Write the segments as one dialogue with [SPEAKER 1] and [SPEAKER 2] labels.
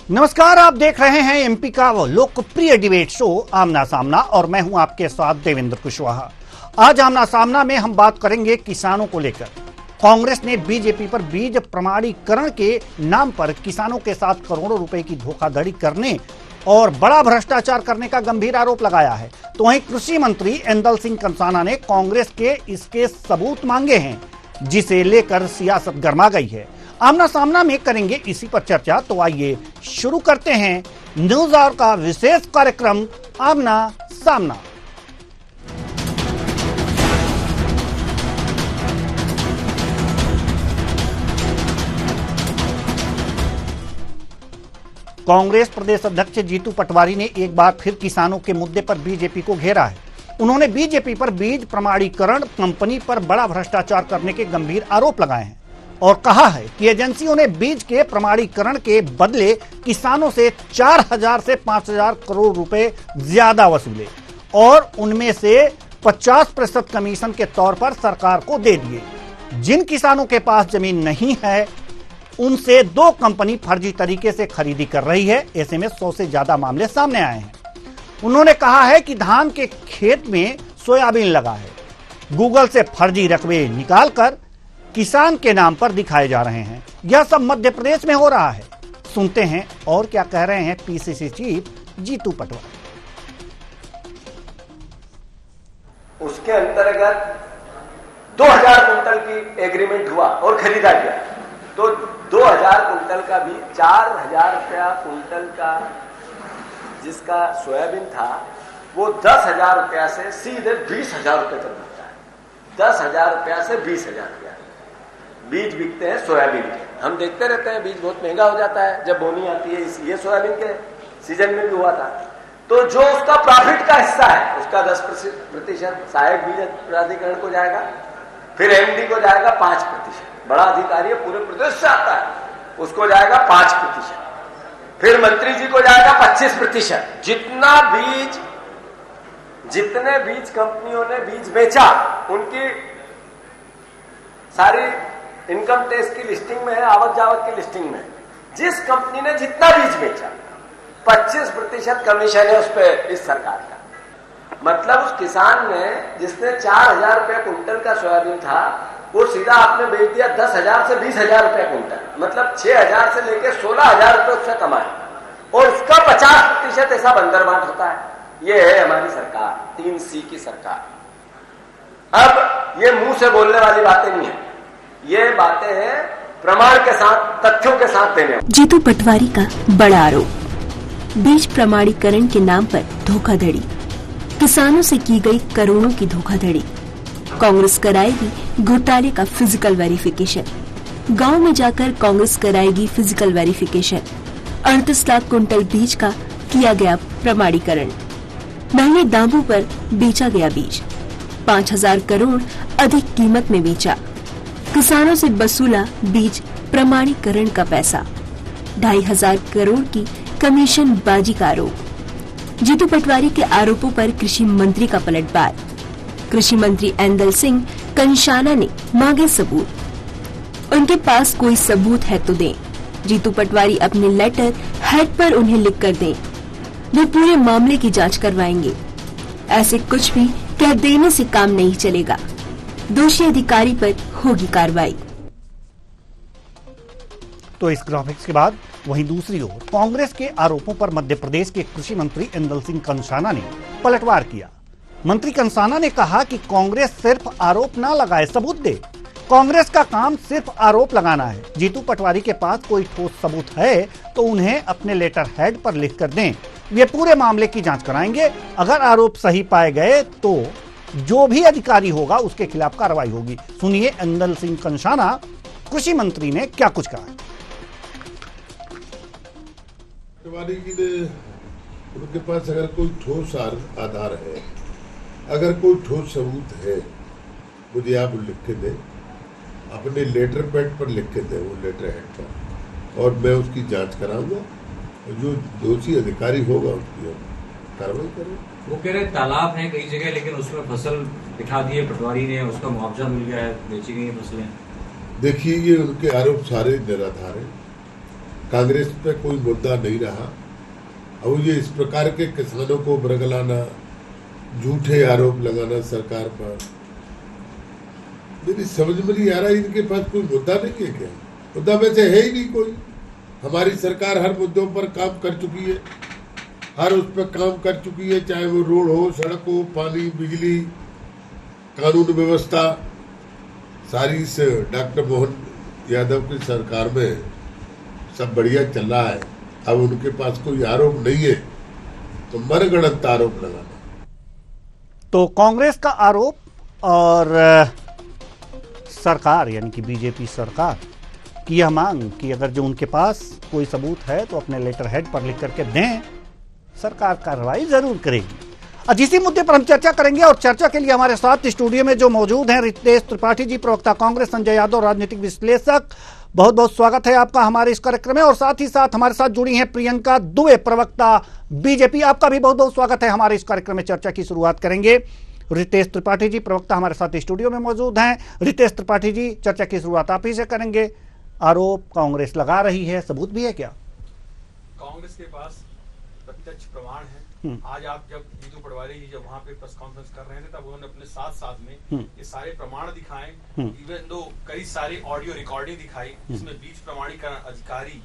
[SPEAKER 1] नमस्कार, आप देख रहे हैं एमपी का वो लोकप्रिय डिबेट शो आमना सामना और मैं हूं आपके साथ देवेंद्र कुशवाहा। आज आमना सामना में हम बात करेंगे किसानों को लेकर। कांग्रेस ने बीजेपी पर बीज प्रमाणीकरण के नाम पर किसानों के साथ करोड़ों रुपए की धोखाधड़ी करने और बड़ा भ्रष्टाचार करने का गंभीर आरोप लगाया है। तो वहीं कृषि मंत्री ऐंदल सिंह कंसाना ने कांग्रेस के इसके सबूत मांगे हैं, जिसे लेकर सियासत गर्मा गई है। आमना सामना में करेंगे इसी पर चर्चा। तो आइए शुरू करते हैं न्यूज आवर का विशेष कार्यक्रम आमना सामना। कांग्रेस प्रदेश अध्यक्ष जीतू पटवारी ने एक बार फिर किसानों के मुद्दे पर बीजेपी को घेरा है। उन्होंने बीजेपी पर बीज प्रमाणीकरण कंपनी पर बड़ा भ्रष्टाचार करने के गंभीर आरोप लगाए हैं और कहा है कि एजेंसियों ने बीज के प्रमाणीकरण के बदले किसानों से 4,000 से 5,000 करोड़ रुपए ज्यादा वसूले और उनमें से 50% कमीशन के तौर पर सरकार को दे दिए। जिन किसानों के पास जमीन नहीं है उनसे दो कंपनी फर्जी तरीके से खरीदी कर रही है। ऐसे में 100 से ज्यादा मामले सामने आए हैं। उन्होंने कहा है कि धान के खेत में सोयाबीन लगा है। गूगल से फर्जी रकबे निकालकर किसान के नाम पर दिखाए जा रहे हैं। यह सब मध्य प्रदेश में हो रहा है। सुनते हैं और क्या कह रहे हैं पीसीसी चीफ जीतू पटवारी।
[SPEAKER 2] उसके अंतर्गत 2000 कुंटल की एग्रीमेंट हुआ और खरीदा गया, तो 2000 कुंटल का भी 4,000 रुपया कुंटल का जिसका सोयाबीन था वो 10,000 रुपया से सीधे 20,000 रुपये तक बिकता है। 10,000 रुपया से 20,000 रुपया बीज बिकते हैं सोयाबीन के। हम देखते रहते हैं बीज बहुत महंगा हो जाता है जब बोनी आती है। ये सोयाबीन के सीजन में भी हुआ था। तो जो उसका प्रॉफिट का हिस्सा है उसका 10% सहायक बीज प्राधिकरण को जाएगा, फिर एमडी को जाएगा 5%। बड़ा अधिकारी पूरे प्रदेश से आता है, उसको जाएगा 5%। फिर मंत्री जी को जाएगा 25%। जितने बीज कंपनियों ने बीज बेचा उनकी सारी इनकम टैक्स की लिस्टिंग में है, आवक जावक की लिस्टिंग में। जिस कंपनी ने जितना बीज बेचा 25% कमीशन है उस पर इस सरकार का। मतलब उस किसान ने जिसने 4,000 रुपया कुंटल का सोयाबीन था वो सीधा आपने बेच दिया 10,000 से 20,000 रुपया कुंटल। मतलब 6,000 से लेकर 16,000 रुपये उससे कमाए और उसका 50% ऐसा बंदरबाट होता है। ये है हमारी सरकार, 3C की सरकार। अब ये मुंह से बोलने वाली बातें नहीं है, ये बातें हैं प्रमाण के साथ, तथ्यों के साथ देने।
[SPEAKER 3] जीतू पटवारी का बड़ा आरोप, बीज प्रमाणीकरण के नाम पर धोखाधड़ी, किसानों से की गई करोड़ों की धोखाधड़ी। कांग्रेस कराएगी घोटाले का फिजिकल वेरिफिकेशन। गांव में जाकर कांग्रेस कराएगी फिजिकल वेरिफिकेशन। 38 लाख कुंटल बीज का किया गया प्रमाणीकरण। महंगे दामों पर बेचा गया बीज, 5,000 करोड़ अधिक कीमत में बेचा। किसानों से वसूला बीज प्रमाणीकरण का पैसा। 2,500 करोड़ की कमीशन बाजी का आरोप। जीतू पटवारी के आरोपों पर कृषि मंत्री का पलटवार। कृषि मंत्री ऐंदल सिंह कंसाना ने मांगे सबूत। उनके पास कोई सबूत है तो दें। जीतू पटवारी अपने लेटर हेड पर उन्हें लिख कर दें। वे पूरे मामले की जांच करवाएंगे। ऐसे कुछ भी कह देने से काम नहीं चलेगा। दोषी अधिकारी पर होगी कार्रवाई।
[SPEAKER 1] तो इस ग्राफिक्स के बाद वहीं दूसरी ओर कांग्रेस के आरोपों पर मध्य प्रदेश के कृषि मंत्री ऐंदल सिंह कंसाना ने पलटवार किया। मंत्री कंसाना ने कहा कि कांग्रेस सिर्फ आरोप ना लगाए, सबूत दे। कांग्रेस का काम सिर्फ आरोप लगाना है। जीतू पटवारी के पास कोई ठोस सबूत है तो उन्हें अपने लेटर हेड पर लिख कर दें। वे पूरे मामले की जांच कराएंगे। अगर आरोप सही पाए गए तो जो भी अधिकारी होगा उसके खिलाफ कार्रवाई होगी। सुनिए ऐंदल सिंह कंसाना, कृषि मंत्री ने क्या कुछ कहा।
[SPEAKER 4] उनके पास अगर कोई ठोस आधार है, अगर कोई ठोस सबूत है, मुझे आप लिख के दें, अपने लेटर पैड पर लिख के दें, वो लेटर हेड पर, और मैं उसकी जांच कराऊंगा और जो दोषी अधिकारी होगा उसकी कार्रवाई करें।
[SPEAKER 5] वो कह रहे तालाब हैं कई जगह लेकिन उसमें फसल दिखा दी है पटवारी ने, उसका मुआवजा मिल गया है, बेची गई फसलें।
[SPEAKER 4] देखिए ये उनके आरोप सारे निराधार हैं। कांग्रेस पे कोई मुद्दा नहीं रहा। और ये इस प्रकार के किसानों को बरगलाना, झूठे आरोप लगाना सरकार पर, मेरी समझ में नहीं आ रहा। इनके पास कोई मुद्दा नहीं है क्या? मुद्दा वैसे है ही नहीं कोई। हमारी सरकार हर मुद्दों पर काम कर चुकी है, हर उस पर काम कर चुकी है, चाहे वो रोड हो, सड़क हो, पानी, बिजली, कानून व्यवस्था, सारी इस डॉक्टर मोहन यादव की सरकार में सब बढ़िया चल रहा है। अब उनके पास कोई आरोप नहीं है तो मनगढ़ंत आरोप लगाना।
[SPEAKER 1] तो कांग्रेस का आरोप और सरकार यानी कि बीजेपी सरकार की यह मांग कि अगर जो उनके पास कोई सबूत है तो अपने लेटर हेड पर लिख करके दें, सरकार कार्रवाई जरूर करेगी। आज इसी मुद्दे पर हम चर्चा करेंगे और चर्चा के लिए हमारे साथ स्टूडियो में जो मौजूद हैं रितेश त्रिपाठी जी, प्रवक्ता कांग्रेस, संजय यादव, राजनीतिक विश्लेषक। बहुत बहुत स्वागत है आपका हमारे इस कार्यक्रम में। और साथ ही साथ हमारे साथ जुड़ी हैं प्रियंका दुबे, प्रवक्ता बीजेपी। आपका भी बहुत बहुत स्वागत है हमारे इस कार्यक्रम में। चर्चा की शुरुआत करेंगे। रितेश त्रिपाठी जी, प्रवक्ता, हमारे साथ स्टूडियो में मौजूद हैं। रितेश त्रिपाठी जी, चर्चा की शुरुआत आप ही से करेंगे। आरोप कांग्रेस लगा रही है, सबूत भी है क्या?
[SPEAKER 6] कांग्रेस के पास प्रत्यक्ष प्रमाण है। आज आप जब जीतू पटवारी जी जब वहाँ पे प्रेस कॉन्फ्रेंस कर रहे थे तब उन्होंने अपने साथ में ये सारे प्रमाण दिखाए, इवन दो कई सारी ऑडियो रिकॉर्डिंग दिखाई जिसमें बीज प्रमाणीकरण अधिकारी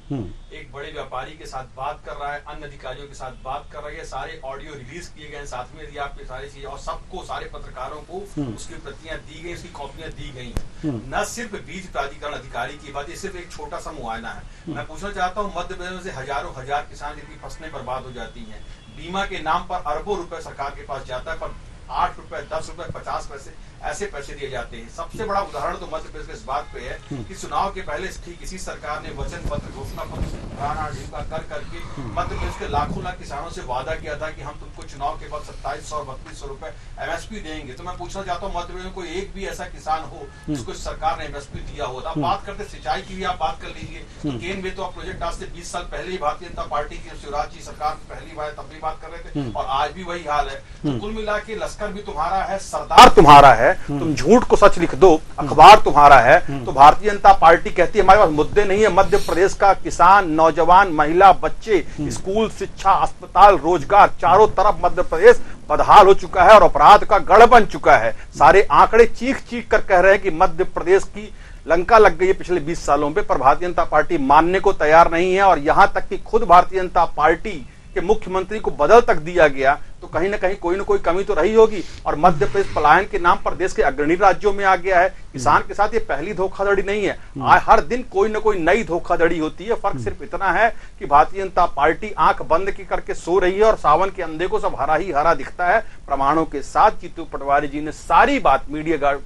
[SPEAKER 6] एक बड़े व्यापारी के साथ बात कर रहा है, अन्य अधिकारियों के साथ बात कर रहा है। ये सारे ऑडियो रिलीज किए गए साथ में, यदि आप ये सारी चीजें, और सबको, सारे पत्रकारों को उसकी प्रतियां दी गई, उसकी कॉपियां दी गई हैं। न सिर्फ बीज प्राधिकरण अधिकारी की बात, ये सिर्फ एक छोटा सा मुआयना है। मैं पूछना चाहता हूँ, मध्य प्रदेश में से हजारों हजार किसान जिनकी फसलें बर्बाद हो जाती हैं, बीमा के नाम पर अरबों रुपए सरकार के पास जाता है, पर 8 रुपए, 10 रुपए, 50 पैसे ऐसे पैसे दिए जाते हैं। सबसे बड़ा उदाहरण तो मध्य प्रदेश के इस बात पे है कि चुनाव के पहले ठीक इसी सरकार ने वचन पत्र, घोषणा पत्र कर करके मध्य प्रदेश के लाखों लाख किसानों से वादा किया था कि हम तुमको चुनाव के बाद 2700 और 3200 रुपए एमएसपी देंगे। तो मैं पूछना चाहता हूँ, मध्य प्रदेश में कोई एक भी ऐसा किसान हो जिसको सरकार ने एमएसपी दिया हो? आप बात करते सिंचाई की भी आप बात कर लीजिए, तो केन में तो आप प्रोजेक्ट आज से 20 साल पहले ही भारतीय जनता पार्टी की शिवराज जी सरकार पहली बार तब भी बात कर रहे थे और आज भी वही हाल है। तो कुल मिला के लश्कर भी तुम्हारा है, सरदार तुम्हारा है, तुम झूठ को सच लिख दो, अखबार तुम्हारा है। तो भारतीय जनता पार्टी कहती है हमारे पास मुद्दे नहीं है। मध्य प्रदेश का किसान, नौजवान, महिला, बच्चे, स्कूल, शिक्षा, अस्पताल, रोजगार, चारों तरफ मध्य प्रदेश बदहाल हो चुका है और अपराध का गढ़ बन चुका है। सारे आंकड़े चीख चीख कर कह रहे हैं कि मध्य प्रदेश की लंका लग गई है पिछले 20 सालों पे, पर भारतीय जनता पार्टी मानने को तैयार नहीं है। और यहां तक कि खुद भारतीय जनता पार्टी के मुख्यमंत्री को बदल तक दिया गया, तो कहीं ना कहीं कोई ना कोई कमी तो रही होगी। और मध्य प्रदेश पलायन के नाम पर देश के अग्रणी राज्यों में आ गया है। किसान के साथ ये पहली धोखाधड़ी नहीं है, हर दिन कोई ना कोई नई धोखाधड़ी होती है। फर्क सिर्फ इतना है कि भारतीय जनता पार्टी आंख बंद की करके सो रही है और सावन के अंधे को सब हरा ही हरा दिखता है। प्रमाणों के साथ जीतू पटवारी जी ने सारी बात मीडिया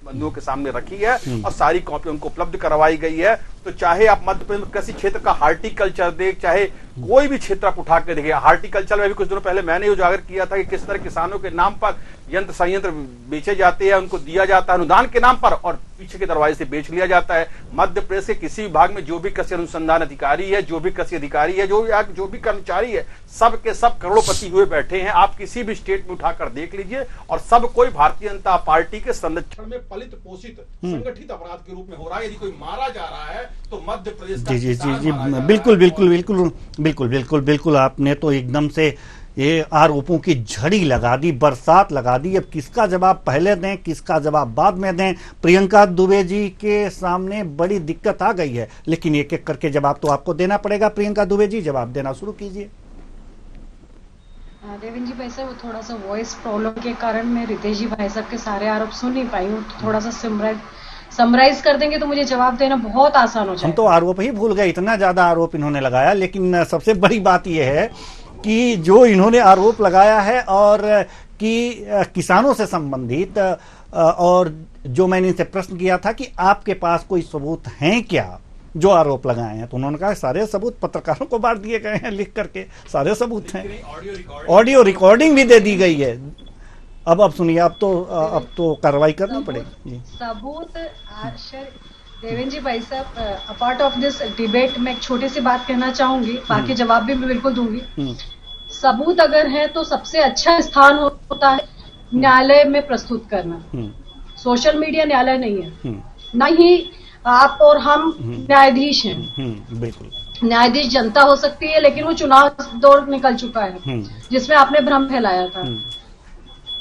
[SPEAKER 6] बंधुओं के सामने रखी है और सारी कॉपी उनको उपलब्ध करवाई गई है। तो चाहे आप मध्य प्रदेश में किसी क्षेत्र का हार्टिकल्चर देख, चाहे कोई भी क्षेत्र आप उठा के देखिए, हार्टिकल्चर में भी कुछ दिनों पहले मैंने उजागर किया था कि किस तरह किसानों के नाम पर यंत्र संयंत्र बेचे जाते हैं, उनको दिया जाता है अनुदान के नाम पर और पीछे के दरवाजे से बेच लिया जाता है। मध्य प्रदेश के किसी विभाग में जो भी कृषि अनुसंधान अधिकारी है, जो भी कृषि अधिकारी है, जो भी कर्मचारी है, सब के सब करोड़पति हुए बैठे हैं। आप किसी भी स्टेट में उठाकर देख लीजिए और सब कोई भारतीय जनता पार्टी के संरक्षण में पलित पोषित संगठित अपराध के रूप में हो रहा है। यदि कोई मारा जा रहा है तो मध्य प्रदेश का
[SPEAKER 1] जी बिल्कुल आपने तो एकदम से ये आरोपों की झड़ी लगा दी, बरसात लगा दी। अब किसका जवाब पहले दें, किसका जवाब बाद में दें? प्रियंका दुबे जी के सामने बड़ी दिक्कत आ गई है, लेकिन एक एक करके जवाब तो आपको देना पड़ेगा। प्रियंका दुबे जी, जवाब देना शुरू कीजिए।
[SPEAKER 7] देवेंद्र जी भाई साहब, थोड़ा सा वॉइस प्रॉब्लम के कारण मैं रितेश जी भाई साहब के सारे आरोप सुन नहीं पाई हूँ। थोड़ा सा समराइज कर देंगे तो मुझे जवाब देना बहुत आसान हो जाए।
[SPEAKER 1] हम तो आरोप ही भूल गए, इतना ज्यादा आरोप इन्होंने लगाया। लेकिन सबसे बड़ी बात यह है कि जो इन्होंने आरोप लगाया है और कि किसानों से संबंधित, और जो मैंने इनसे प्रश्न किया था कि आपके पास कोई सबूत हैं क्या जो आरोप लगाए हैं, तो उन्होंने कहा सारे सबूत पत्रकारों को बांट दिए गए हैं, लिख करके सारे सबूत हैं। ऑडियो रिकॉर्डिंग भी दे दी गई है। अब सुनिए, अब तो कार्रवाई करनी पड़ेगी।
[SPEAKER 7] सबूत देवेंद्र जी भाई साहब, अपार्ट ऑफ दिस डिबेट मैं एक छोटी सी बात कहना चाहूंगी, बाकी जवाब भी मैं बिल्कुल दूंगी। सबूत अगर है तो सबसे अच्छा स्थान होता है न्यायालय में प्रस्तुत करना। सोशल मीडिया न्यायालय नहीं है, न ही आप और हम न्यायाधीश हैं।
[SPEAKER 1] बिल्कुल।
[SPEAKER 7] न्यायाधीश जनता हो सकती है, लेकिन वो चुनाव दौर निकल चुका है जिसमें आपने भ्रम फैलाया था।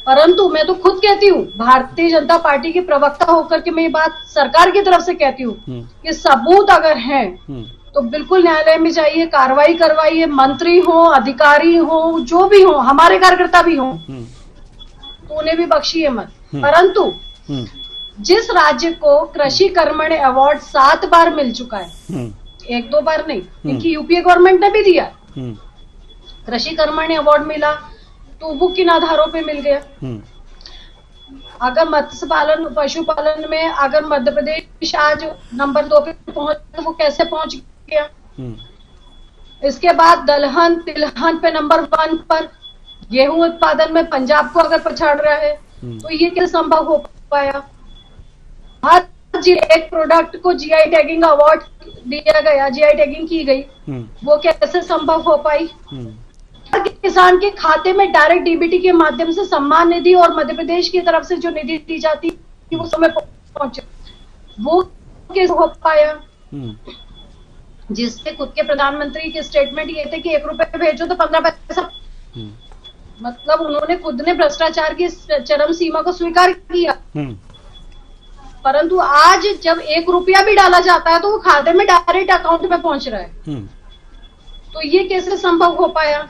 [SPEAKER 7] परंतु मैं तो खुद कहती हूँ, भारतीय जनता पार्टी के प्रवक्ता होकर के मैं ये बात सरकार की तरफ से कहती हूँ कि सबूत अगर हैं तो बिल्कुल न्यायालय में जाइए, कार्रवाई करवाइए, मंत्री हो, अधिकारी हो, जो भी हो, हमारे कार्यकर्ता भी हो, तो उन्हें भी बख्शिए मत। परंतु जिस राज्य को कृषि कर्मण्य अवार्ड 7 बार मिल चुका है, 1-2 बार नहीं, इनकी यूपीए गवर्नमेंट ने भी दिया, कृषि कर्मण्य अवार्ड मिला तो वो किन आधारों पे मिल गया? अगर मत्स्य पालन, पशुपालन में अगर मध्य प्रदेश आज नंबर 2 पे पहुंच, तो वो कैसे पहुंच गया? इसके बाद दलहन तिलहन पे नंबर 1 पर, गेहूं उत्पादन में पंजाब को अगर पछाड़ रहा है, तो ये कैसे संभव हो पाया? हर एक प्रोडक्ट को जीआई टैगिंग अवार्ड दिया गया, जीआई टैगिंग की गई, वो कैसे संभव हो पाई? किसान के खाते में डायरेक्ट डीबीटी के माध्यम से सम्मान निधि और मध्य प्रदेश की तरफ से जो निधि दी जाती है वो समय पहुंचे, वो कैसे हो पाया? जिससे खुद के प्रधानमंत्री के स्टेटमेंट ये थे कि 1 रुपए भेजो तो 15 पैसा, मतलब उन्होंने खुद ने भ्रष्टाचार की चरम सीमा को स्वीकार किया। परंतु आज जब 1 रुपया भी डाला जाता है तो वो खाते में डायरेक्ट अकाउंट में पहुंच रहा है, तो ये कैसे संभव हो पाया?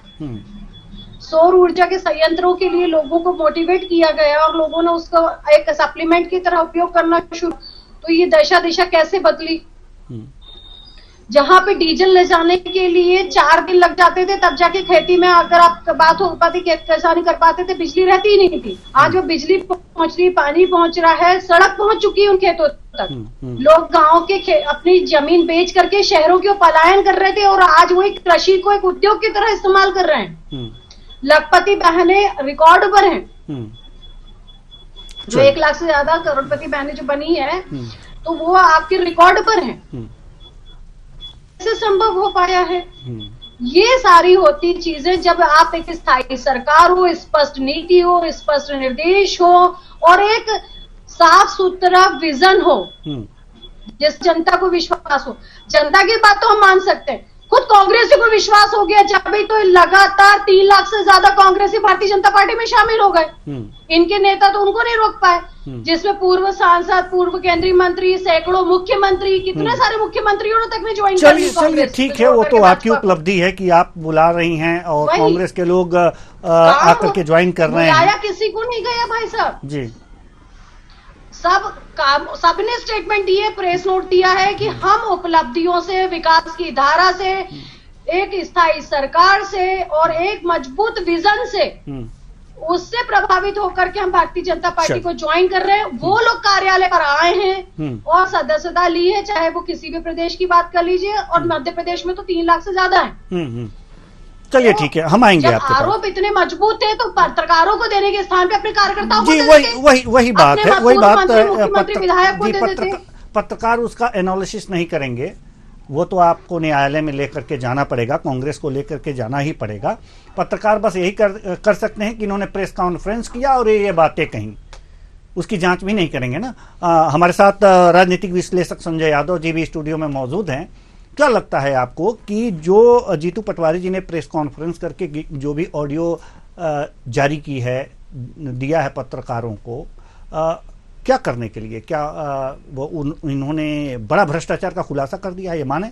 [SPEAKER 7] सौर ऊर्जा के संयंत्रों के लिए लोगों को मोटिवेट किया गया और लोगों ने उसका एक सप्लीमेंट की तरह उपयोग करना शुरू, तो ये दिशा कैसे बदली? जहां पे डीजल ले जाने के लिए 4 दिन लग जाते थे, तब जाके खेती में अगर आप बात हो पाती, किसानी कर पाते थे, बिजली रहती ही नहीं थी। आज वो बिजली पहुंच रही, पानी पहुंच रहा है, सड़क पहुंच चुकी है उन खेतों तक। लोग गांव के अपनी जमीन बेच करके शहरों की पलायन कर रहे थे और आज वो एक कृषि को एक उद्योग की तरह इस्तेमाल कर रहे हैं। लखपति बहनें रिकॉर्ड पर हैं, जो 1 लाख से ज्यादा करोड़पति बहनें जो बनी है, तो वो आपके रिकॉर्ड पर हैं। कैसे संभव हो पाया है? ये सारी होती चीजें जब आप एक स्थायी सरकार हो, स्पष्ट नीति हो, स्पष्ट निर्देश हो और एक साफ सुथरा विजन हो, जिस जनता को विश्वास हो। जनता की बात तो हम मान सकते हैं, खुद कांग्रेसी को विश्वास हो गया जब भी तो लगातार 3 लाख से ज्यादा कांग्रेसी भारतीय जनता पार्टी में शामिल हो गए। इनके नेता तो उनको नहीं रोक पाए, जिसमें पूर्व सांसद, पूर्व केंद्रीय मंत्री, सैकड़ों मुख्यमंत्री, कितने सारे मुख्यमंत्रियों तक ने ज्वाइन कर लिया।
[SPEAKER 1] चलिए ठीक है, वो तो आपकी उपलब्धि है कि आप बुला रही हैं और कांग्रेस के लोग आकर के ज्वाइन कर रहे हैं।
[SPEAKER 7] बुलाया किसी को नहीं गया भाई साहब
[SPEAKER 1] जी,
[SPEAKER 7] सबने स्टेटमेंट दिए, प्रेस नोट दिया है कि हम उपलब्धियों से, विकास की धारा से, एक स्थायी सरकार से और एक मजबूत विजन से, उससे प्रभावित होकर के हम भारतीय जनता पार्टी को ज्वाइन कर रहे हैं। वो लोग कार्यालय पर आए हैं और सदस्यता ली है, चाहे वो किसी भी प्रदेश की बात कर लीजिए, और मध्य प्रदेश में तो 3 लाख से ज्यादा है।
[SPEAKER 1] चलिए ठीक है, हम आएंगे आपके पास।
[SPEAKER 7] आरोप इतने मजबूत थे तो पत्रकारों को देने के स्थान पे अपने कार्यकर्ताओं को
[SPEAKER 1] जी, वही बात है, वही बात है। पत्रकार उसका एनालिसिस नहीं करेंगे, वो तो आपको न्यायालय में लेकर के जाना पड़ेगा, कांग्रेस को लेकर के जाना ही पड़ेगा। पत्रकार बस यही कर सकते हैं कि इन्होंने प्रेस कॉन्फ्रेंस किया और ये बातें कहीं, उसकी जांच भी नहीं करेंगे ना। हमारे साथ राजनीतिक विश्लेषक संजय यादव जी भी स्टूडियो में मौजूद हैं। क्या लगता है आपको कि जो जीतू पटवारी जी ने प्रेस कॉन्फ्रेंस करके जो भी ऑडियो जारी की है, दिया है पत्रकारों को, क्या करने के लिए, क्या वो इन्होंने बड़ा भ्रष्टाचार का खुलासा कर दिया है, ये माने?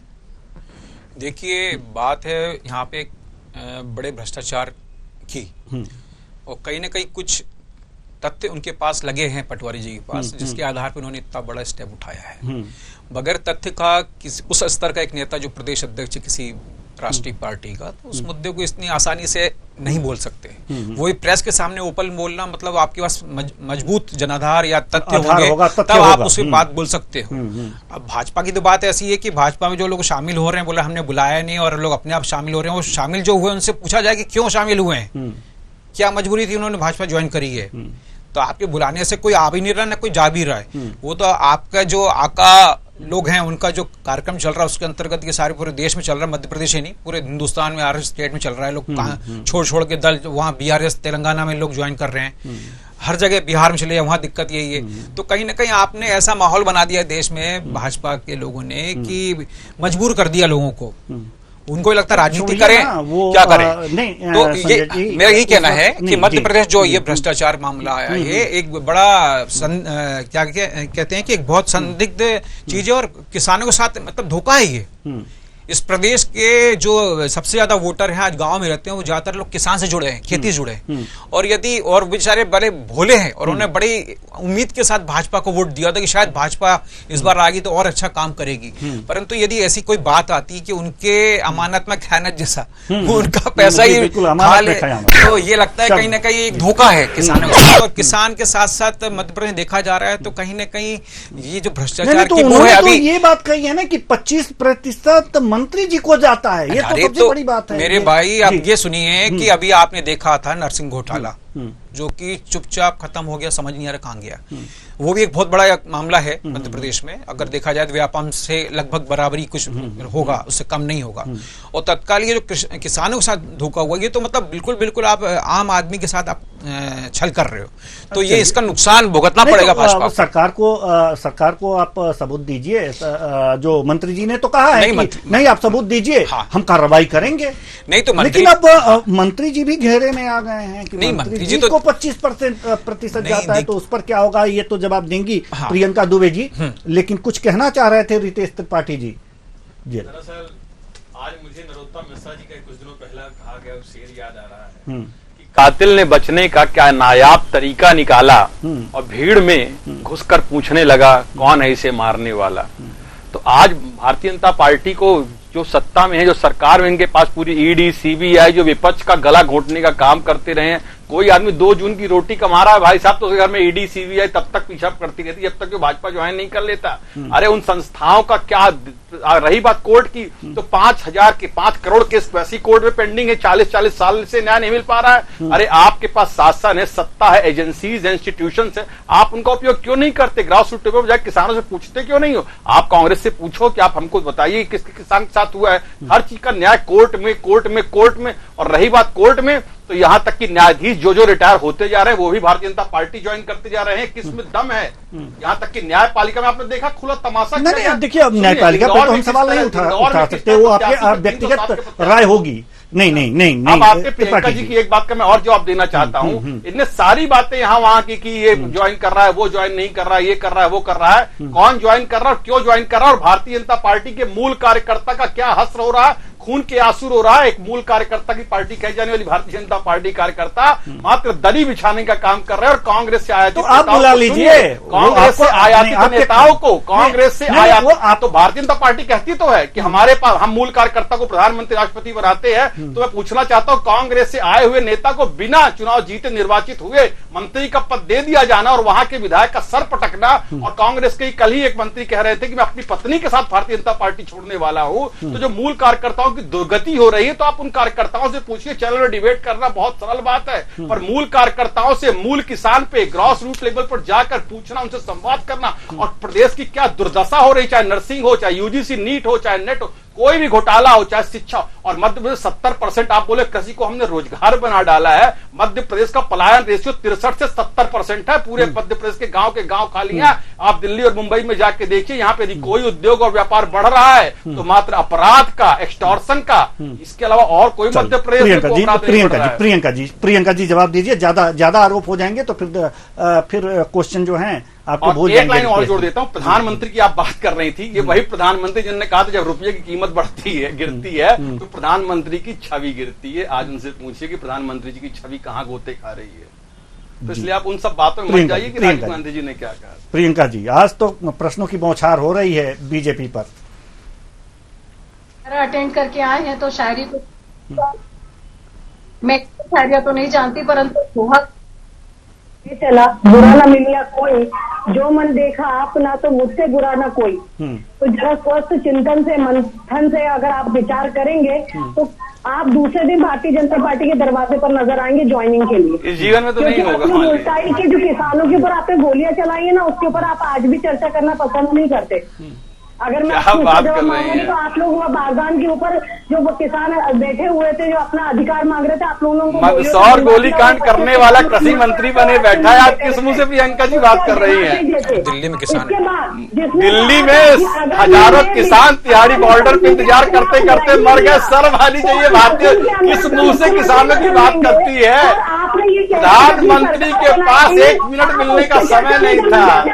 [SPEAKER 8] देखिए, बात है यहाँ पे बड़े भ्रष्टाचार की, और कहीं ना कहीं कुछ तथ्य उनके पास लगे हैं पटवारी जी के पास, जिसके आधार पर उन्होंने इतना बड़ा स्टेप उठाया है। बगैर तथ्य का उस स्तर का एक नेता जो प्रदेश अध्यक्ष किसी राष्ट्रीय पार्टी का, तो उस मुद्दे को इतनी आसानी से नहीं बोल सकते। वही प्रेस के सामने ओपन बोलना, मतलब आपके पास मजबूत जनाधार या तथ्य होंगे तब आप उसकी बात बोल सकते हो। अब भाजपा की तो बात ऐसी है कि भाजपा में जो लोग शामिल हो रहे हैं, बोले हमने बुलाया नहीं और लोग अपने आप शामिल हो रहे हैं, वो शामिल जो हुए उनसे पूछा जाए कि क्यों शामिल हुए हैं, क्या मजबूरी थी उन्होंने भाजपा ज्वाइन करी है। तो आपके बुलाने से कोई आ भी नहीं रहा, ना कोई जा भी रहा है। वो तो आपका जो आका लोग हैं उनका जो कार्यक्रम चल रहा है उसके अंतर्गत ये सारे पूरे देश में चल रहा है, मध्य प्रदेश ही नहीं पूरे हिंदुस्तान में आरएसएस स्टेट में चल रहा है। लोग कहाँ छोड़ के दल वहाँ बीआरएस तेलंगाना में लोग ज्वाइन कर रहे हैं, हर जगह बिहार में चले, वहाँ दिक्कत यही है। तो कहीं ना कहीं आपने ऐसा माहौल बना दिया देश में भाजपा के लोगों ने कि मजबूर कर दिया लोगों को, उनको ही लगता है राजनीति करें क्या करें।
[SPEAKER 1] नहीं,
[SPEAKER 8] तो ये मेरा यही कहना है कि मध्य प्रदेश जो ये भ्रष्टाचार मामला आया ये एक बड़ा क्या कहते हैं कि एक बहुत संदिग्ध चीज है और किसानों के साथ मतलब धोखा है ये। इस प्रदेश के जो सबसे ज्यादा वोटर हैं आज गांव में रहते हैं वो ज्यादातर लोग किसान से जुड़े हैं, खेती से जुड़े हैं। और यदि और बेचारे बड़े भोले हैं और उन्होंने बड़ी उम्मीद के साथ भाजपा को वोट दिया था कि शायद भाजपा इस बार आएगी तो और अच्छा काम करेगी, परंतु यदि ऐसी कोई बात आती कि उनके अमानत में खयानत जैसा वो उनका पैसा ही खा ले तो ये लगता है कहीं ना कहीं एक धोखा है किसानों को। और किसान के साथ साथ मध्य प्रदेश देखा जा रहा है तो कहीं ना कहीं ये जो भ्रष्टाचार की वो है अभी
[SPEAKER 1] ये बात कही है ना कि 25% मंत्री जी को जाता है, ये तो सबसे बड़ी बात है
[SPEAKER 8] मेरे भाई। अब ये सुनिए कि अभी आपने देखा था नरसिंह घोटाला जो कि चुपचाप खत्म हो गया, समझ नहीं आ रहा कहां गया। वो भी एक बहुत बड़ा मामला है मध्य प्रदेश में, अगर देखा जाए तो व्यापम से लगभग बराबरी कुछ होगा, उससे कम नहीं होगा। और तत्काल ये जो किसानों के साथ धोखा हुआ ये तो मतलब बिल्कुल आप आम आदमी के साथ आप छल कर रहे हो, तो ये इसका नुकसान भुगतना पड़ेगा भाजपा।
[SPEAKER 1] सरकार को आप सबूत दीजिए, जो मंत्री जी ने तो कहा है नहीं आप सबूत दीजिए, हम कार्रवाई करेंगे।
[SPEAKER 8] नहीं तो
[SPEAKER 1] लेकिन अब मंत्री जी भी घेरे में आ गए हैं कि मंत्री जी को 25% जाता है तो उस पर क्या होगा, ये तो जवाब देंगी प्रियंका दुबे जी। लेकिन कुछ कहना चाह रहे थे रितेश त्रिपाठी जी।
[SPEAKER 6] दरअसल आज मुझे नरोत्तम मिश्रा जी का कुछ दिनों पहला कहा गया शेर याद आ रहा है कि कातिल ने बचने का क्या नायाब तरीका निकाला और भीड़ में घुसकर पूछने लगा कौन है इसे मारने वाला। तो आज भारतीय जनता पार्टी को जो सत्ता में है, जो सरकार में, इनके पास पूरी ईडी सीबीआई जो विपक्ष का गला घोटने का काम करते रहे हैं। कोई आदमी 2 जून की रोटी कमा रहा है भाई साहब तो उसके घर में ईडी सीबीआई तब तक पीछा करती रहती जब तक जो भाजपा ज्वाइन नहीं कर लेता। अरे उन संस्थाओं का क्या, रही बात कोर्ट की तो 5 करोड़ केस वैसी कोर्ट में पेंडिंग है, 40 साल से न्याय नहीं मिल पा रहा है। अरे आपके पास शासन है, सत्ता है, एजेंसीज इंस्टीट्यूशन है, आप उनका उपयोग क्यों नहीं करते? ग्रास रूट लेवल पर जाकर किसानों से पूछते क्यों नहीं हो? आप कांग्रेस से पूछो कि आप हमको बताइए किसके किसान के साथ हुआ है। हर चीज का न्याय कोर्ट में। और रही बात कोर्ट में तो यहां तक कि न्यायाधीश जो रिटायर होते जा रहे हैं वो भी भारतीय जनता पार्टी ज्वाइन करते जा रहे हैं। किसमें दम है? यहां तक कि न्यायपालिका में आपने देखा खुला तमाशा।
[SPEAKER 1] नहीं देखिए, अब न्यायपालिका पर तो हम सवाल नहीं उठा सकते, वो आपके व्यक्तिगत राय होगी। नहीं
[SPEAKER 2] अब आपके प्रियंका जी की एक बात का मैं और जवाब देना चाहता हूं। इतने सारी बातें यहाँ वहां की कि ये ज्वाइन कर रहा है, वो ज्वाइन नहीं कर रहा है, ये कर रहा है, वो कर रहा है। कौन ज्वाइन कर रहा है और क्यों ज्वाइन कर रहा है और भारतीय जनता पार्टी के मूल कार्यकर्ता का क्या हश्र हो रहा है, खून के आंसू रो रहा है। एक मूल कार्यकर्ता की पार्टी कही जाने वाली भारतीय जनता पार्टी कार्यकर्ता मात्र दरी बिछाने का काम कर रहे हैं और कांग्रेस से आयातित
[SPEAKER 1] तो आप बुला लीजिए
[SPEAKER 2] कांग्रेस से आयातित नेताओं को, कांग्रेस से आयातित। तो भारतीय जनता पार्टी कहती तो है कि हमारे पास हम मूल कार्यकर्ता को प्रधानमंत्री राष्ट्रपति बनाते हैं। तो मैं पूछना चाहता हूं कांग्रेस से आए हुए नेता को बिना चुनाव जीते निर्वाचित हुए मंत्री का पद दे दिया जाना और वहां के विधायक का सर पटकना। और कांग्रेस के कल ही एक मंत्री कह रहे थे कि मैं अपनी पत्नी के साथ भारतीय जनता पार्टी छोड़ने वाला हूं। तो जो मूल कार्यकर्ताओं की दुर्गति हो रही है तो आप उन कार्यकर्ताओं से पूछिए। चलो डिबेट करना बहुत सरल बात है, पर मूल कार्यकर्ताओं से, मूल किसान पे ग्रास रूट लेवल पर जाकर पूछना, उनसे संवाद करना। और प्रदेश की क्या दुर्दशा हो रही, चाहे नर्सिंग हो, चाहे यूजीसी नीट हो, चाहे नेट हो, कोई भी घोटाला हो, चाहे शिक्षा। और मध्य प्रदेश 70% आप बोले कृषि को हमने रोजगार बना डाला है। मध्य प्रदेश का पलायन रेशियो 63 से 70% है। पूरे मध्य प्रदेश के गांव खाली हैं। आप दिल्ली और मुंबई में जाके देखिए, यहाँ पे कोई उद्योग और व्यापार बढ़ रहा है तो मात्र अपराध का, एक्सटॉर्शन का, इसके अलावा और कोई मध्य प्रदेश।
[SPEAKER 1] प्रियंका जी जवाब दीजिए, ज्यादा आरोप हो जाएंगे तो फिर क्वेश्चन जो है आपको भूल
[SPEAKER 2] जाएंगे। एक लाइन और जोड़ देता हूं, प्रधानमंत्री की आप बात कर रही थी, ये वही प्रधानमंत्री जिन्होंने कहा था जब रुपये की कीमत बढ़ती है, गिरती है तो प्रधानमंत्री की छवि गिरती है। आज उनसे पूछिए कि प्रधानमंत्री जी की छवि कहां गोते खा रही है। तो इसलिए आप उन सब बातों में मत जाइए कि राजीव गांधी जी ने क्या कहा।
[SPEAKER 1] प्रियंका जी, आज तो प्रश्नों की बौछार हो रही है बीजेपी पर।
[SPEAKER 7] अटेंड करके आए हैं तो शायरी तो मैं शायरिया तो नहीं जानती, परंतु बहुत
[SPEAKER 9] चला बुरा ना मिलिया कोई, जो मन देखा अपना तो मुझसे बुरा ना कोई। तो जरा स्वस्थ चिंतन से, मंथन से अगर आप विचार करेंगे तो आप दूसरे दिन भारतीय जनता पार्टी के दरवाजे पर नजर आएंगे ज्वाइनिंग के लिए।
[SPEAKER 2] इस जीवन में तो नहीं होगा।
[SPEAKER 9] मुल्ताई के जो किसानों के ऊपर आपने गोलियां चलाई है ना, उसके ऊपर आप आज भी चर्चा करना पसंद नहीं करते। अगर मैं
[SPEAKER 10] क्या बात कर रही हैं?
[SPEAKER 9] तो आप लोग वहाँ बागान के ऊपर जो वो किसान बैठे हुए थे, जो अपना अधिकार मांग रहे थे, आप लोगों को
[SPEAKER 10] मंदसौर गोलीकांड करने वाला कृषि मंत्री बने बैठा है, आप किस मुंह से प्रियंका जी बात कर रही हैं?
[SPEAKER 8] दिल्ली में किसान,
[SPEAKER 10] दिल्ली में हजारों किसान तिहाड़ी बॉर्डर पे इंतजार करते करते मर गए। शर्म आनी चाहिए भारतीय, किस मुंह से किसानों की बात करती है? प्रधानमंत्री के पास 1 मिनट मिलने का समय नहीं था।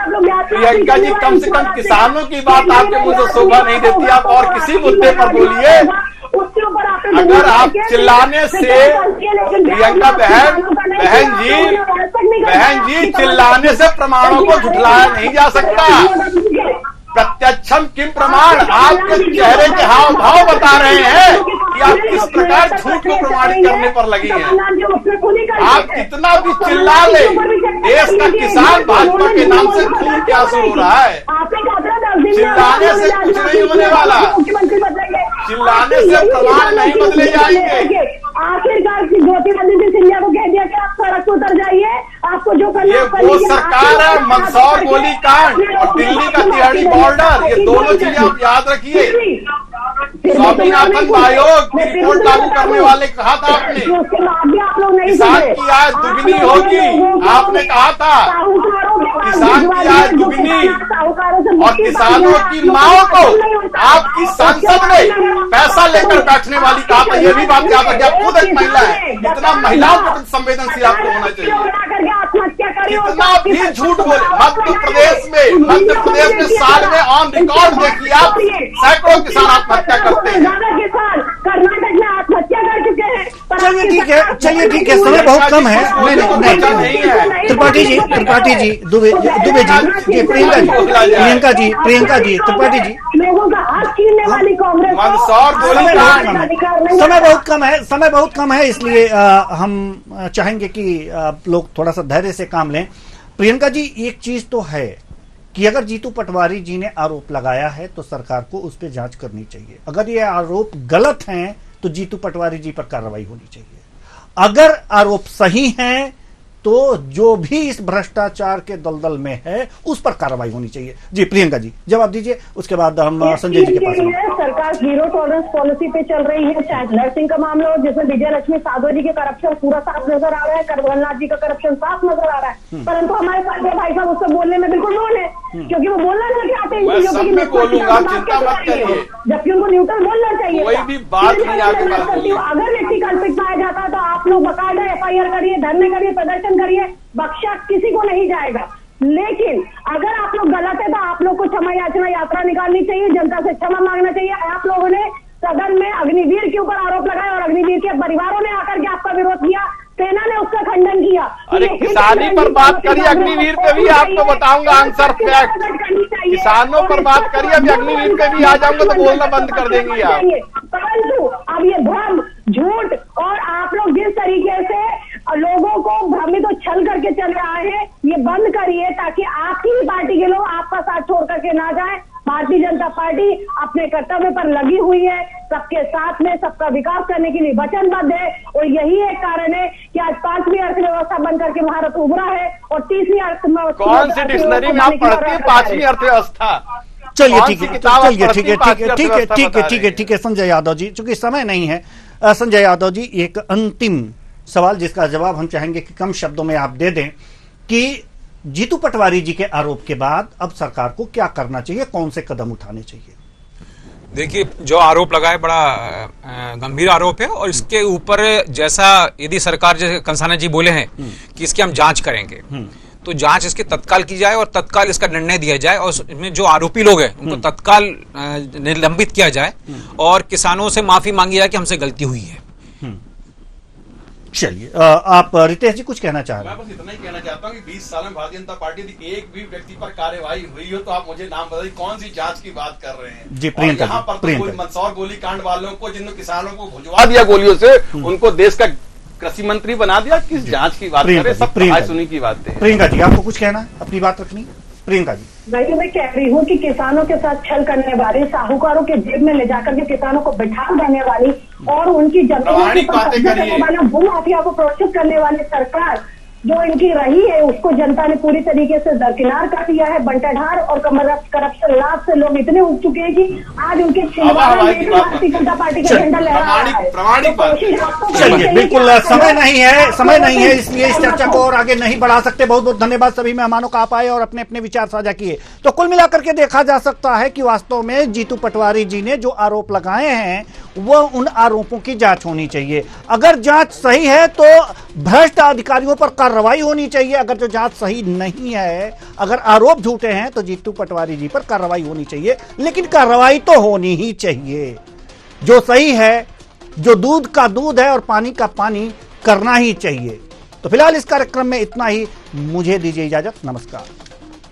[SPEAKER 10] प्रियंका जी, कम से कम किसानों की बात आपके मुंह से शोभा नहीं देती। आप और किसी मुद्दे पर बोलिए। अगर आप चिल्लाने से प्रियंका बहन जी चिल्लाने से प्रमाणों को झुठलाया नहीं जा सकता। प्रत्यक्षम किम प्रमाण, आपके चेहरे के हाव भाव बता रहे हैं कि आप किस प्रकार झूठ को प्रमाणित करने पर लगी हैं। आप कितना भी चिल्ला ले, देश का किसान भाजपा के नाम से खून के आंसू हो रहा है। चिल्लाने से कुछ नहीं होने वाला, चिल्लाने से प्रमाण नहीं बदले जाएंगे।
[SPEAKER 9] आखिरकार ज्योतिरादित्य सिंधिया को कह दिया कि आप सड़क पर उतर जाइए, आपको जो करना
[SPEAKER 10] ये वो सरकार है। मंदसौर गोलीकांड और दिल्ली का तिहाड़ी बॉर्डर, ये दोनों चीजें आप याद रखिए। स्वामीनाथन आयोग की रिपोर्ट लागू करने वाले कहा था आपने, किसान की आय दुगनी होगी, आपने कहा था किसान की आय दुगनी, और किसानों की मांगों को आपकी संसद में पैसा लेकर बैठने वाली कहा था। ये भी बात याद रखिए, आप खुद एक महिला है, इतना महिलाओं के प्रति संवेदनशील आपको होना चाहिए। कितना भी झूठ बोले। मध्य प्रदेश में साल में ऑन रिकॉर्ड देखिए आप, सैकड़ों किसान आत्महत्या करते हैं।
[SPEAKER 9] कर्नाटक में आत्महत्या कर चुके हैं।
[SPEAKER 1] चलिए ठीक है, समय बहुत कम है। नहीं, त्रिपाठी जी, दुबे जी, प्रियंका जी, त्रिपाठी जी,
[SPEAKER 9] लोगों का हक छीनने वाली कांग्रेस,
[SPEAKER 1] समय बहुत कम है, इसलिए हम चाहेंगे कि आप लोग थोड़ा सा धैर्य से काम लें। प्रियंका जी, एक चीज तो है कि अगर जीतू पटवारी जी ने आरोप लगाया है तो सरकार को उस पर जांच करनी चाहिए। अगर ये आरोप गलत हैं तो जीतू पटवारी जी पर कार्रवाई होनी चाहिए। अगर आरोप सही हैं तो जो भी इस भ्रष्टाचार के दलदल में है उस पर कार्रवाई होनी चाहिए। जी प्रियंका जी जवाब दीजिए, उसके बाद हम संजय जी के पास आएंगे।
[SPEAKER 9] सरकार जीरो टॉलरेंस पॉलिसी पे चल रही है, चाहे नर्सिंग का मामला हो जिसमें विजय लक्ष्मी साधो जी के करप्शन पूरा साफ नजर आ रहा है, कमलनाथ जी का करप्शन साफ नजर आ रहा है, परंतु हमारे संजय भाई साहब उससे बोलने में बिल्कुल नोन है, क्योंकि वो बोलना नहीं चाहते हैं, जबकि उनको न्यूट्रल बोलना चाहिए। अगर व्यक्ति कल्पित पाया जाता है तो आप लोग बकायदा FIR करिए, धरने करिए, प्रदर्शन करिए, बख्शा किसी को नहीं जाएगा। लेकिन अगर आप लोग गलत है तो आप लोग को क्षमा याचना यात्रा निकालनी चाहिए, जनता से क्षमा मांगना चाहिए। आप लोगों ने सदन में अग्निवीर के ऊपर आरोप लगाया और अग्निवीर के परिवारों ने आकर के आपका विरोध किया, सेना ने उसका खंडन किया।
[SPEAKER 10] अरे किसानी पर बात करिए, अग्निवीर पे भी आपको बताऊंगा आंसर फैक्ट। किसानों पर बात करिए, अभी अग्निवीर पे भी आ जाऊंगा तो बोलना बंद कर देंगे आप।
[SPEAKER 9] परंतु अब ये भ्रम, झूठ और आप लोग जिस तरीके से लोगों को भ्रमित और छल करके चले आए हैं, ये बंद करिए ताकि आपकी ही पार्टी के लोग आपका साथ छोड़ करके ना जाए। भारतीय जनता पार्टी अपने कर्तव्य पर लगी हुई है, सबके साथ में सबका विकास करने के लिए वचनबद्ध है, और यही एक कारण है कि आज 5वीं अर्थव्यवस्था बनकर के भारत उभरा है और 30वीं अर्थव्यवस्था।
[SPEAKER 10] कौन सी डिक्शनरी में आप पढ़ती है 5वीं अर्थव्यवस्था?
[SPEAKER 1] चलिए ठीक है संजय यादव जी, चूंकि समय नहीं है, संजय यादव जी एक अंतिम सवाल जिसका जवाब हम चाहेंगे कि कम शब्दों में आप दे दें कि जीतू पटवारी जी के आरोप के बाद अब सरकार को क्या करना चाहिए, कौन से कदम उठाने चाहिए?
[SPEAKER 8] देखिए, जो आरोप लगा है बड़ा गंभीर आरोप है, और इसके ऊपर जैसा यदि सरकार जैसे कंसाना जी बोले हैं कि इसकी हम जांच करेंगे, तो जांच इसकी तत्काल की जाए और तत्काल इसका निर्णय दिया जाए, और इसमें जो आरोपी लोग हैं उनको तत्काल निलंबित किया जाए और किसानों से माफी मांगी जाए कि हमसे गलती हुई है।
[SPEAKER 1] चलिए, आप रितेश जी कुछ कहना चाह रहे हैं?
[SPEAKER 6] मैं बस इतना ही कहना चाहता हूँ कि 20 साल में भारतीय जनता पार्टी की एक भी व्यक्ति पर कार्यवाही हुई हो तो आप मुझे नाम बताइए, कौन सी जांच की बात कर रहे हैं?
[SPEAKER 1] जी प्रियंका,
[SPEAKER 6] यहाँ पर तो कोई मंदसौर गोलीकांड वालों को, जिन किसानों को भुजवा दिया गोलियों से, उनको देश का कृषि मंत्री बना दिया, किस जांच की बात करें? सब सुनी की बात है।
[SPEAKER 1] प्रियंका जी आपको कुछ कहना है, अपनी बात रखनी? प्रियंका जी
[SPEAKER 9] भाई, मैं कह रही हूँ कि किसानों के साथ छल करने वाली, साहूकारों के जेब में ले जाकर के किसानों को बिठा देने वाली और उनकी जमीन भू माफिया को प्रोत्साहित करने वाली सरकार जो इनकी रही है उसको जनता ने पूरी तरीके से दरकिनार कर दिया है। बंटाढार और करप्शन लाभ से लोग इतने उग चुके हैं कि आज उनके छिंदवाड़ा में भी भारतीय जनता पार्टी का झंडा लहरा रहा है।
[SPEAKER 10] प्रामाणिक बात।
[SPEAKER 1] चलिए, बिल्कुल समय नहीं है इसलिए इस चर्चा को और आगे नहीं बढ़ा सकते। बहुत बहुत धन्यवाद सभी मेहमानों का, आप आए और अपने अपने विचार साझा किए। तो कुल मिलाकर के देखा जा सकता है कि वास्तव में जीतू पटवारी जी ने जो आरोप लगाए हैं वह उन आरोपों की जांच होनी चाहिए। अगर जांच सही है तो भ्रष्ट अधिकारियों पर कार्रवाई होनी चाहिए। अगर जो जांच सही नहीं है, अगर आरोप झूठे हैं, तो जीतू पटवारी जी पर कार्रवाई होनी चाहिए। लेकिन कार्रवाई तो होनी ही चाहिए। जो सही है, जो दूध का दूध है और पानी का पानी करना ही चाहिए। तो फिलहाल इस कार्यक्रम में इतना ही। मुझे दीजिए इजाजत। नमस्कार।